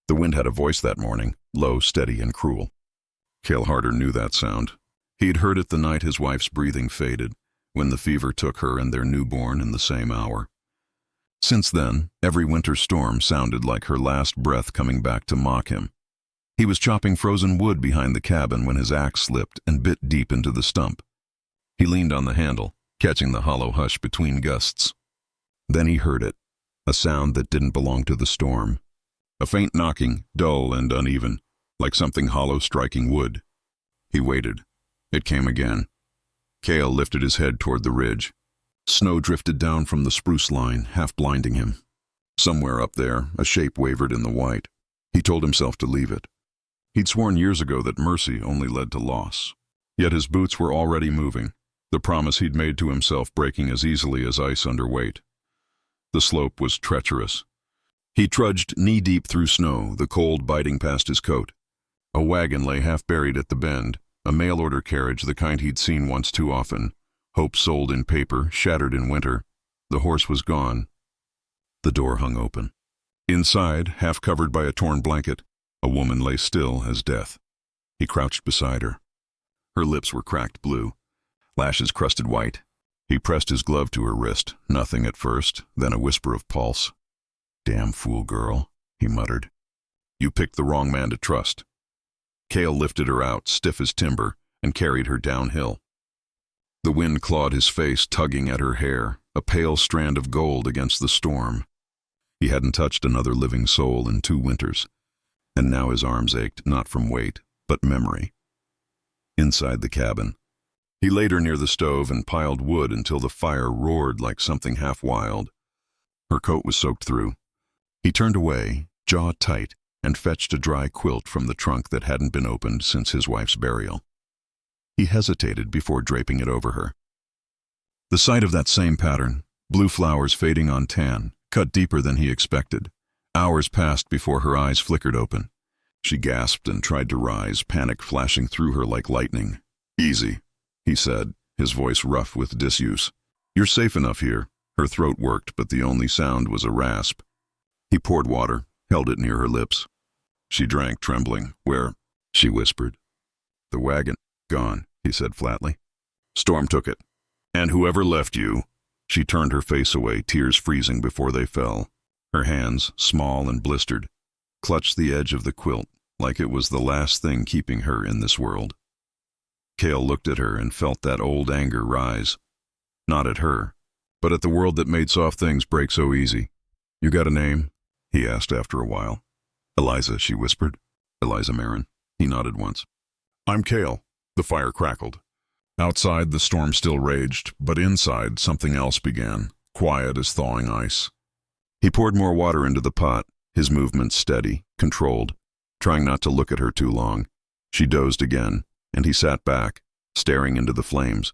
The wind had a voice that morning, low, steady, and cruel. Cale Harder knew that sound. He'd heard it the night his wife's breathing faded, when the fever took her and their newborn in the same hour. Since then, every winter storm sounded like her last breath coming back to mock him. He was chopping frozen wood behind the cabin when his axe slipped and bit deep into the stump. He leaned on the handle, catching the hollow hush between gusts. Then he heard it, a sound that didn't belong to the storm. A faint knocking, dull and uneven, like something hollow striking wood. He waited. It came again. Cale lifted his head toward the ridge. Snow drifted down from the spruce line, half blinding him. Somewhere up there, a shape wavered in the white. He told himself to leave it. He'd sworn years ago that mercy only led to loss. Yet his boots were already moving, the promise he'd made to himself breaking as easily as ice under weight. The slope was treacherous. He trudged knee-deep through snow, the cold biting past his coat. A wagon lay half buried at the bend, a mail-order carriage, the kind he'd seen once too often. Hope sold in paper, shattered in winter. The horse was gone. The door hung open. Inside, half covered by a torn blanket, a woman lay still as death. He crouched beside her. Her lips were cracked blue, lashes crusted white. He pressed his glove to her wrist, nothing at first, then a whisper of pulse. "Damn fool girl," he muttered. "You picked the wrong man to trust." Cale lifted her out, stiff as timber, and carried her downhill. The wind clawed his face, tugging at her hair, a pale strand of gold against the storm. He hadn't touched another living soul in 2 winters, and now his arms ached, not from weight, but memory. Inside the cabin, he laid her near the stove and piled wood until the fire roared like something half wild. Her coat was soaked through. He turned away, jaw tight, and fetched a dry quilt from the trunk that hadn't been opened since his wife's burial. He hesitated before draping it over her. The sight of that same pattern, blue flowers fading on tan, cut deeper than he expected. Hours passed before her eyes flickered open. She gasped and tried to rise, panic flashing through her like lightning. "Easy," he said, his voice rough with disuse. "You're safe enough here." Her throat worked, but the only sound was a rasp. He poured water, held it near her lips. She drank, trembling. "Where?" she whispered. "The wagon. Gone," he said flatly. "Storm took it. And whoever left you—" She turned her face away, tears freezing before they fell. Her hands, small and blistered, clutched the edge of the quilt like it was the last thing keeping her in this world. Cale looked at her and felt that old anger rise. Not at her, but at the world that made soft things break so easy. "You got a name?" he asked after a while. "Eliza," she whispered. "Eliza Marin." He nodded once. "I'm Cale." The fire crackled. Outside, the storm still raged, but inside, something else began, quiet as thawing ice. He poured more water into the pot, his movements steady, controlled, trying not to look at her too long. She dozed again, and he sat back, staring into the flames.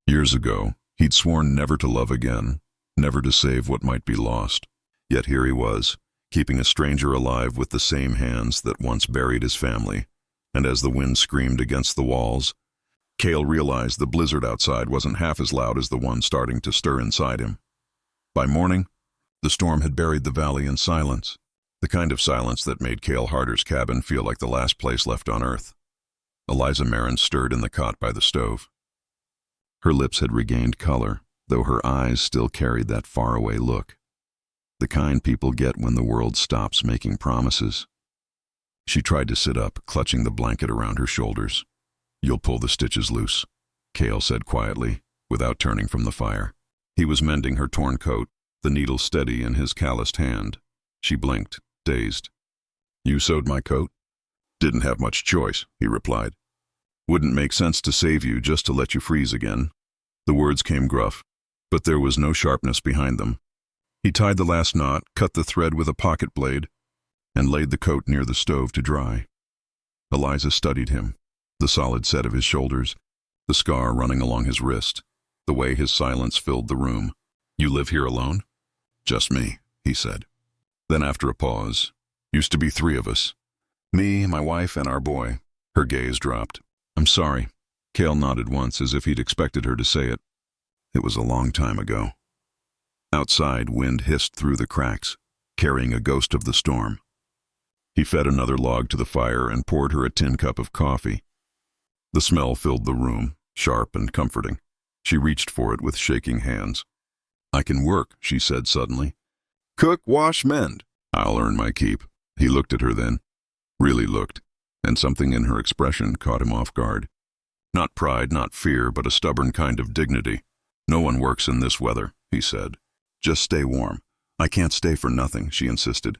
Years ago, he'd sworn never to love again, never to save what might be lost. Yet here he was, keeping a stranger alive with the same hands that once buried his family. And as the wind screamed against the walls, Cale realized the blizzard outside wasn't half as loud as the one starting to stir inside him. By morning, the storm had buried the valley in silence, the kind of silence that made Cale Harder's cabin feel like the last place left on earth. Eliza Marin stirred in the cot by the stove. Her lips had regained color, though her eyes still carried that faraway look. The kind people get when the world stops making promises. She tried to sit up, clutching the blanket around her shoulders. "You'll pull the stitches loose," Cale said quietly, without turning from the fire. He was mending her torn coat, the needle steady in his calloused hand. She blinked, dazed. "You sewed my coat?" "Didn't have much choice," he replied. "Wouldn't make sense to save you just to let you freeze again." The words came gruff, but there was no sharpness behind them. He tied the last knot, cut the thread with a pocket blade, and laid the coat near the stove to dry. Eliza studied him, the solid set of his shoulders, the scar running along his wrist, the way his silence filled the room. "You live here alone?" "Just me," he said. Then after a pause, "Used to be 3 of us. Me, my wife, and our boy." Her gaze dropped. "I'm sorry." Cale nodded once as if he'd expected her to say it. It was a long time ago. Outside, wind hissed through the cracks, carrying a ghost of the storm. He fed another log to the fire and poured her a tin cup of coffee. The smell filled the room, sharp and comforting. She reached for it with shaking hands. "I can work," she said suddenly. "Cook, wash, mend. I'll earn my keep." He looked at her then. Really looked, and something in her expression caught him off guard. Not pride, not fear, but a stubborn kind of dignity. "No one works in this weather," he said. "Just stay warm." "I can't stay for nothing," she insisted.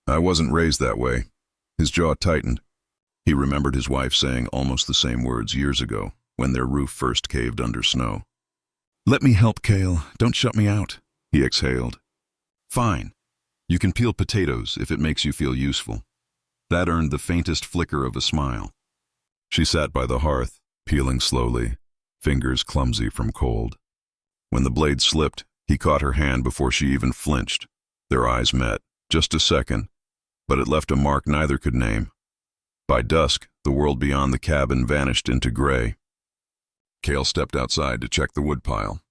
"I wasn't raised that way." His jaw tightened. He remembered his wife saying almost the same words years ago, when their roof first caved under snow. "Let me help, Cale. Don't shut me out," he exhaled. "Fine. You can peel potatoes if it makes you feel useful." That earned the faintest flicker of a smile. She sat by the hearth, peeling slowly, fingers clumsy from cold. When the blade slipped, he caught her hand before she even flinched. Their eyes met, just a second, but it left a mark neither could name. By dusk, the world beyond the cabin vanished into gray. Cale stepped outside to check the woodpile.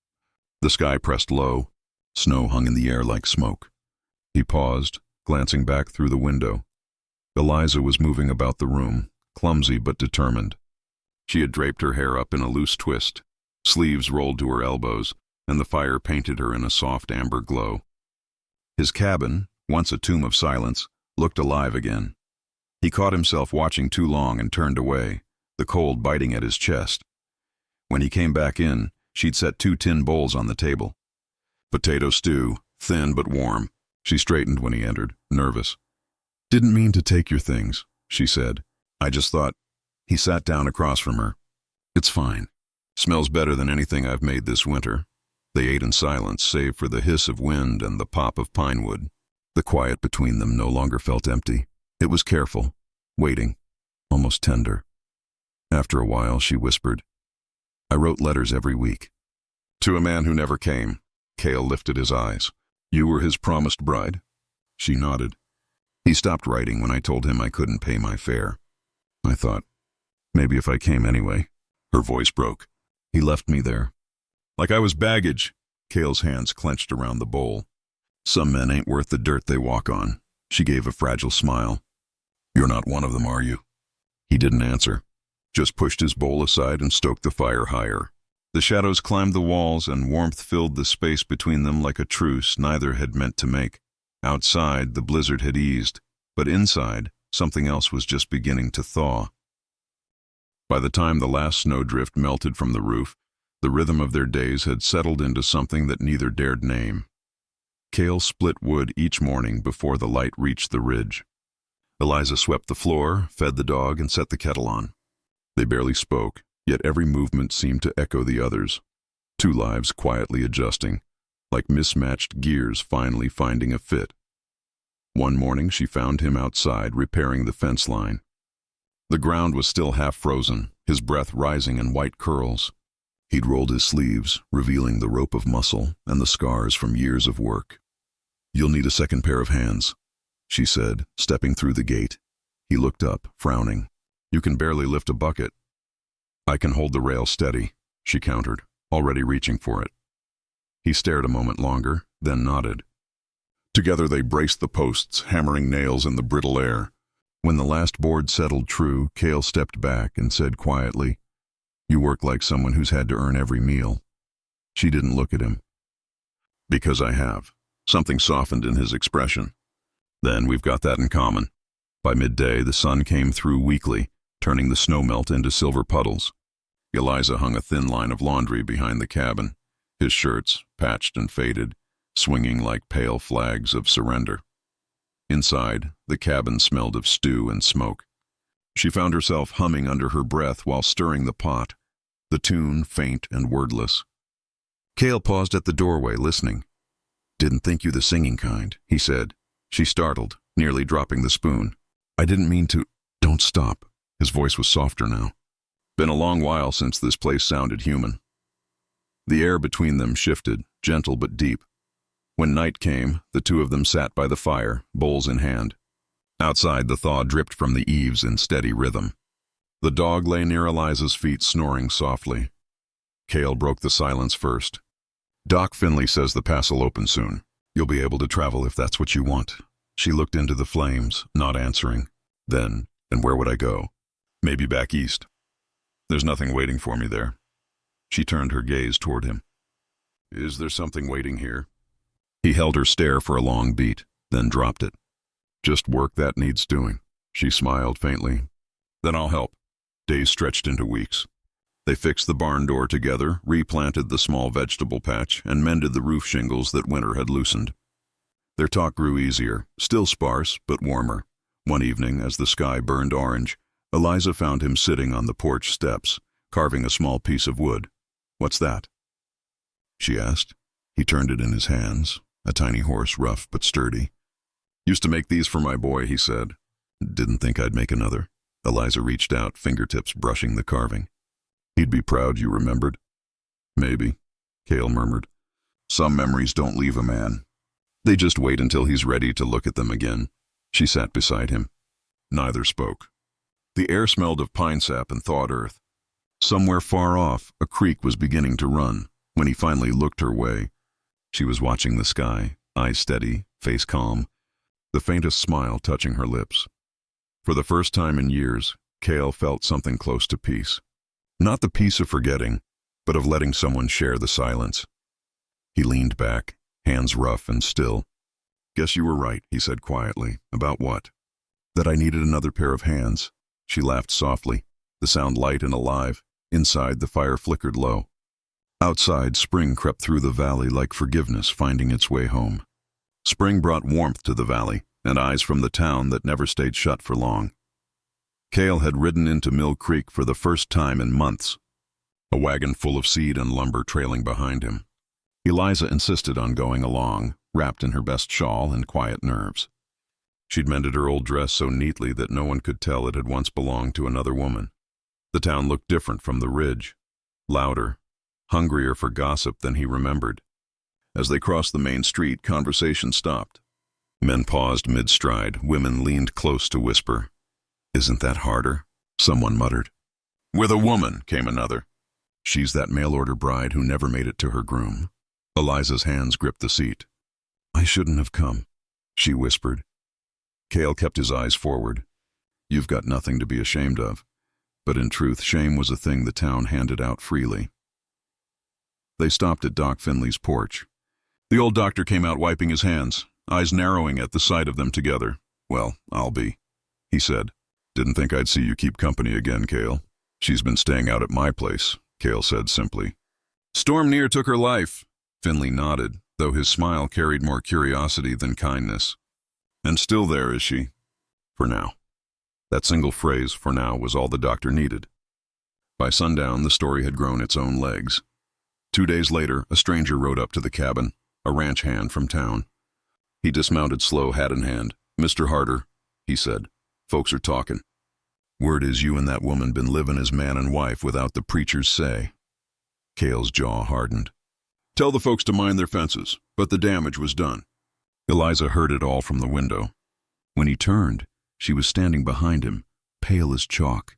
The sky pressed low. Snow hung in the air like smoke. He paused, glancing back through the window. Eliza was moving about the room, clumsy but determined. She had draped her hair up in a loose twist, sleeves rolled to her elbows, and the fire painted her in a soft amber glow. His cabin, once a tomb of silence, looked alive again. He caught himself watching too long and turned away, the cold biting at his chest. When he came back in, she'd set 2 tin bowls on the table. "Potato stew, thin but warm." She straightened when he entered, nervous. "Didn't mean to take your things," she said. "I just thought—" He sat down across from her. "It's fine. Smells better than anything I've made this winter." They ate in silence, save for the hiss of wind and the pop of pine wood. The quiet between them no longer felt empty. It was careful, waiting, almost tender. After a while, she whispered, "I wrote letters every week." "To a man who never came." Cale lifted his eyes. "You were his promised bride?" She nodded. "He stopped writing when I told him I couldn't pay my fare. I thought, maybe if I came anyway." Her voice broke. "He left me there. Like I was baggage." Cale's hands clenched around the bowl. "Some men ain't worth the dirt they walk on." She gave a fragile smile. "You're not one of them, are you?" He didn't answer, just pushed his bowl aside and stoked the fire higher. The shadows climbed the walls and warmth filled the space between them like a truce neither had meant to make. Outside, the blizzard had eased, but inside, something else was just beginning to thaw. By the time the last snowdrift melted from the roof, the rhythm of their days had settled into something that neither dared name. Cale split wood each morning before the light reached the ridge. Eliza swept the floor, fed the dog, and set the kettle on. They barely spoke, yet every movement seemed to echo the others. 2 lives quietly adjusting, like mismatched gears finally finding a fit. One morning she found him outside repairing the fence line. The ground was still half frozen, his breath rising in white curls. He'd rolled his sleeves, revealing the rope of muscle and the scars from years of work. "You'll need a second pair of hands," she said, stepping through the gate. He looked up, frowning. "You can barely lift a bucket." "I can hold the rail steady," she countered, already reaching for it. He stared a moment longer, then nodded. Together they braced the posts, hammering nails in the brittle air. When the last board settled true, Cale stepped back and said quietly, "You work like someone who's had to earn every meal." She didn't look at him. "Because I have." Something softened in his expression. "Then we've got that in common." By midday, the sun came through weakly, turning the snowmelt into silver puddles. Eliza hung a thin line of laundry behind the cabin, his shirts, patched and faded, swinging like pale flags of surrender. Inside, the cabin smelled of stew and smoke. She found herself humming under her breath while stirring the pot, the tune faint and wordless. Cale paused at the doorway, listening. "Didn't think you the singing kind," he said. She startled, nearly dropping the spoon. "I didn't mean to—" "Don't stop." His voice was softer now. Been a long while since this place sounded human. The air between them shifted, gentle but deep. When night came, the 2 of them sat by the fire, bowls in hand. Outside, the thaw dripped from the eaves in steady rhythm. The dog lay near Eliza's feet, snoring softly. Cale broke the silence first. "Doc Finley says the pass'll open soon. You'll be able to travel if that's what you want." She looked into the flames, not answering. Then, and where would I go? Maybe back east. There's nothing waiting for me there. She turned her gaze toward him. Is there something waiting here? He held her stare for a long beat, then dropped it. Just work that needs doing. She smiled faintly. Then I'll help. Days stretched into weeks. They fixed the barn door together, replanted the small vegetable patch, and mended the roof shingles that winter had loosened. Their talk grew easier, still sparse, but warmer. One evening, as the sky burned orange, Eliza found him sitting on the porch steps, carving a small piece of wood. What's that? She asked. He turned it in his hands, a tiny horse, rough but sturdy. Used to make these for my boy, he said. Didn't think I'd make another. Eliza reached out, fingertips brushing the carving. He'd be proud you remembered. Maybe, Cale murmured. Some memories don't leave a man. They just wait until he's ready to look at them again. She sat beside him. Neither spoke. The air smelled of pine sap and thawed earth. Somewhere far off, a creek was beginning to run. When he finally looked her way, she was watching the sky, eyes steady, face calm, the faintest smile touching her lips. For the first time in years, Cale felt something close to peace. Not the peace of forgetting, but of letting someone share the silence. He leaned back, hands rough and still. Guess you were right, he said quietly. About what? That I needed another pair of hands. She laughed softly, the sound light and alive. Inside, the fire flickered low. Outside, spring crept through the valley like forgiveness finding its way home. Spring brought warmth to the valley, and eyes from the town that never stayed shut for long. Cale had ridden into Mill Creek for the first time in months, a wagon full of seed and lumber trailing behind him. Eliza insisted on going along, wrapped in her best shawl and quiet nerves. She'd mended her old dress so neatly that no one could tell it had once belonged to another woman. The town looked different from the ridge, louder, hungrier for gossip than he remembered. As they crossed the main street, conversation stopped. Men paused mid-stride, women leaned close to whisper. Isn't that harder? Someone muttered. With a woman, came another. She's that mail-order bride who never made it to her groom. Eliza's hands gripped the seat. I shouldn't have come, she whispered. Cale kept his eyes forward. You've got nothing to be ashamed of. But in truth, shame was a thing the town handed out freely. They stopped at Doc Finley's porch. The old doctor came out wiping his hands, eyes narrowing at the sight of them together. Well, I'll be, he said. Didn't think I'd see you keep company again, Cale. She's been staying out at my place, Cale said simply. Storm near took her life. Finley nodded, though his smile carried more curiosity than kindness. And still there, is she? For now. That single phrase, for now, was all the doctor needed. By sundown, the story had grown its own legs. 2 days later, a stranger rode up to the cabin, a ranch hand from town. He dismounted slow, hat in hand. Mr. Harder, he said, folks are talking. Word is you and that woman been living as man and wife without the preacher's say. Cale's jaw hardened. Tell the folks to mind their fences, but the damage was done. Eliza heard it all from the window. When he turned, she was standing behind him, pale as chalk.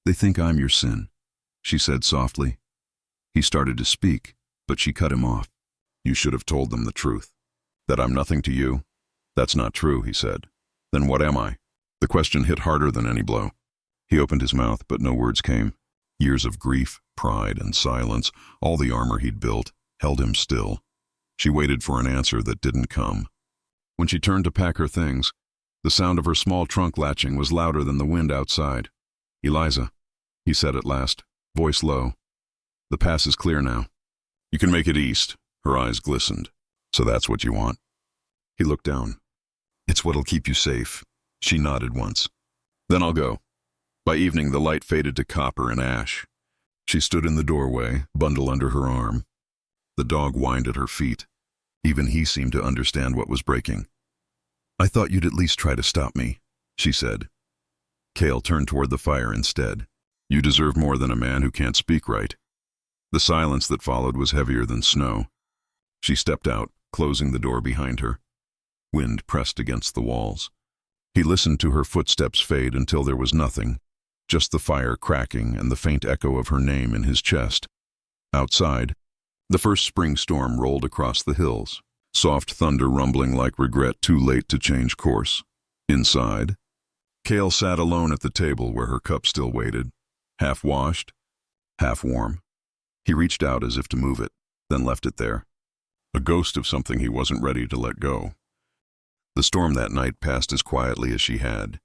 They think I'm your sin, she said softly. He started to speak, but she cut him off. You should have told them the truth. That I'm nothing to you? That's not true, he said. Then what am I? The question hit harder than any blow. He opened his mouth, but no words came. Years of grief, pride, and silence, all the armor he'd built, held him still. She waited for an answer that didn't come. When she turned to pack her things, the sound of her small trunk latching was louder than the wind outside. Eliza, he said at last, voice low. The pass is clear now. You can make it east. Her eyes glistened. So that's what you want? He looked down. It's what'll keep you safe. She nodded once. Then I'll go. By evening, the light faded to copper and ash. She stood in the doorway, bundle under her arm. The dog whined at her feet. Even he seemed to understand what was breaking. I thought you'd at least try to stop me, she said. Cale turned toward the fire instead. You deserve more than a man who can't speak right. The silence that followed was heavier than snow. She stepped out, closing the door behind her. Wind pressed against the walls. He listened to her footsteps fade until there was nothing, just the fire cracking and the faint echo of her name in his chest. Outside, the first spring storm rolled across the hills. soft thunder rumbling like regret too late to change course. Inside, Cale sat alone at the table where her cup still waited, half washed, half warm. He reached out as if to move it, then left it there, a ghost of something he wasn't ready to let go. The storm that night passed as quietly as she had.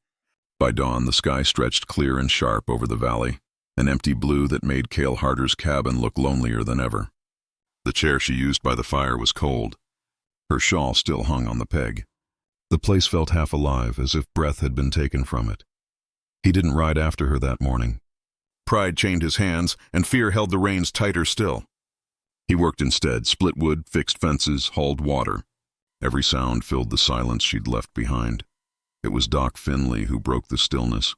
By dawn, the sky stretched clear and sharp over the valley, an empty blue that made Cale Harder's cabin look lonelier than ever. The chair she used by the fire was cold. Her shawl still hung on the peg. The place felt half alive, as if breath had been taken from it. He didn't ride after her that morning. Pride chained his hands, and fear held the reins tighter still. He worked instead, split wood, fixed fences, hauled water. Every sound filled the silence she'd left behind. It was Doc Finley who broke the stillness.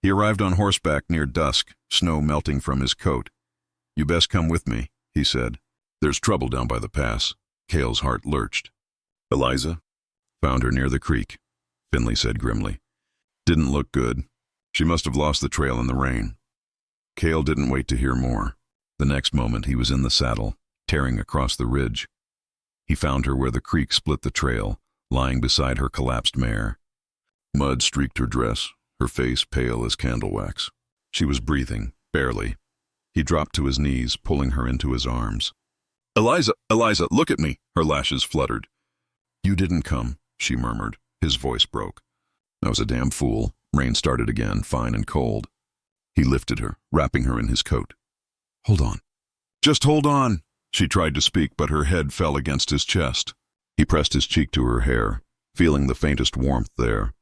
He arrived on horseback near dusk, snow melting from his coat. "You best come with me," he said. "There's trouble down by the pass." Cale's heart lurched. "Eliza?" "Found her near the creek," Finley said grimly. "Didn't look good. She must have lost the trail in the rain." Cale didn't wait to hear more. The next moment he was in the saddle, tearing across the ridge. He found her where the creek split the trail, lying beside her collapsed mare. Mud streaked her dress, her face pale as candle wax. She was breathing, barely. He dropped to his knees, pulling her into his arms. "Eliza, Eliza, look at me!" Her lashes fluttered. "You didn't come," she murmured. His voice broke. "I was a damn fool." Rain started again, fine and cold. He lifted her, wrapping her in his coat. "Hold on." "Just hold on." She tried to speak, but her head fell against his chest. He pressed his cheek to her hair, feeling the faintest warmth there.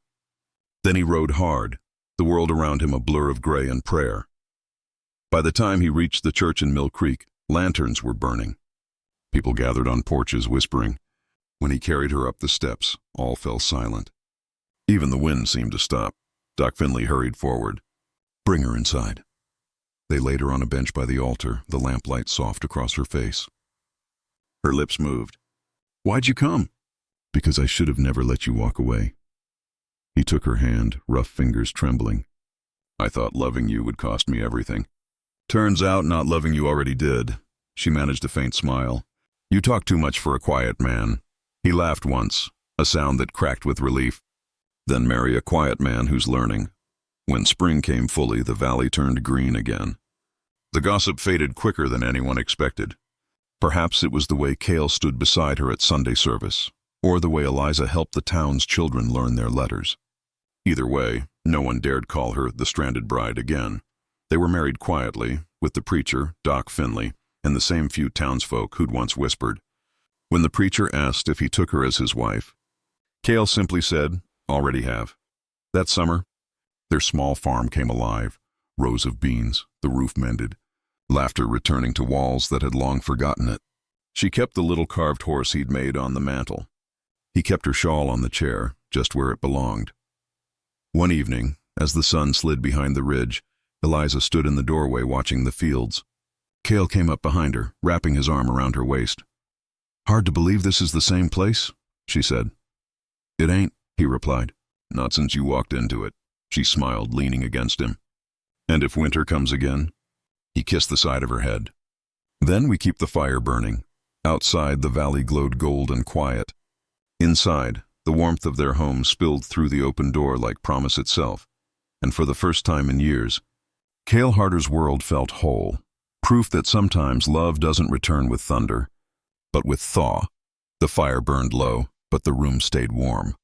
Then he rode hard, the world around him a blur of gray and prayer. By the time he reached the church in Mill Creek, lanterns were burning. People gathered on porches, whispering. When he carried her up the steps, all fell silent. Even the wind seemed to stop. Doc Finley hurried forward. "Bring her inside." They laid her on a bench by the altar, the lamplight soft across her face. Her lips moved. "Why'd you come?" "Because I should have never let you walk away." He took her hand, rough fingers trembling. "I thought loving you would cost me everything. Turns out not loving you already did." She managed a faint smile. "You talk too much for a quiet man." He laughed once, a sound that cracked with relief. "Then marry a quiet man who's learning." When spring came fully, the valley turned green again. The gossip faded quicker than anyone expected. Perhaps it was the way Cale stood beside her at Sunday service, or the way Eliza helped the town's children learn their letters. Either way, no one dared call her the stranded bride again. They were married quietly, with the preacher, Doc Finley, and the same few townsfolk who'd once whispered. When the preacher asked if he took her as his wife, Cale simply said, "Already have." That summer, their small farm came alive, rows of beans, the roof mended, laughter returning to walls that had long forgotten it. She kept the little carved horse he'd made on the mantel. He kept her shawl on the chair, just where it belonged. One evening, as the sun slid behind the ridge, Eliza stood in the doorway watching the fields. Cale came up behind her, wrapping his arm around her waist. "Hard to believe this is the same place," she said. "It ain't," he replied. "Not since you walked into it." She smiled, leaning against him. "And if winter comes again?" He kissed the side of her head. "Then we keep the fire burning." Outside, the valley glowed gold and quiet. Inside, the warmth of their home spilled through the open door like promise itself, and for the first time in years, Cale Harder's world felt whole, proof that sometimes love doesn't return with thunder, but with thaw. The fire burned low, but the room stayed warm.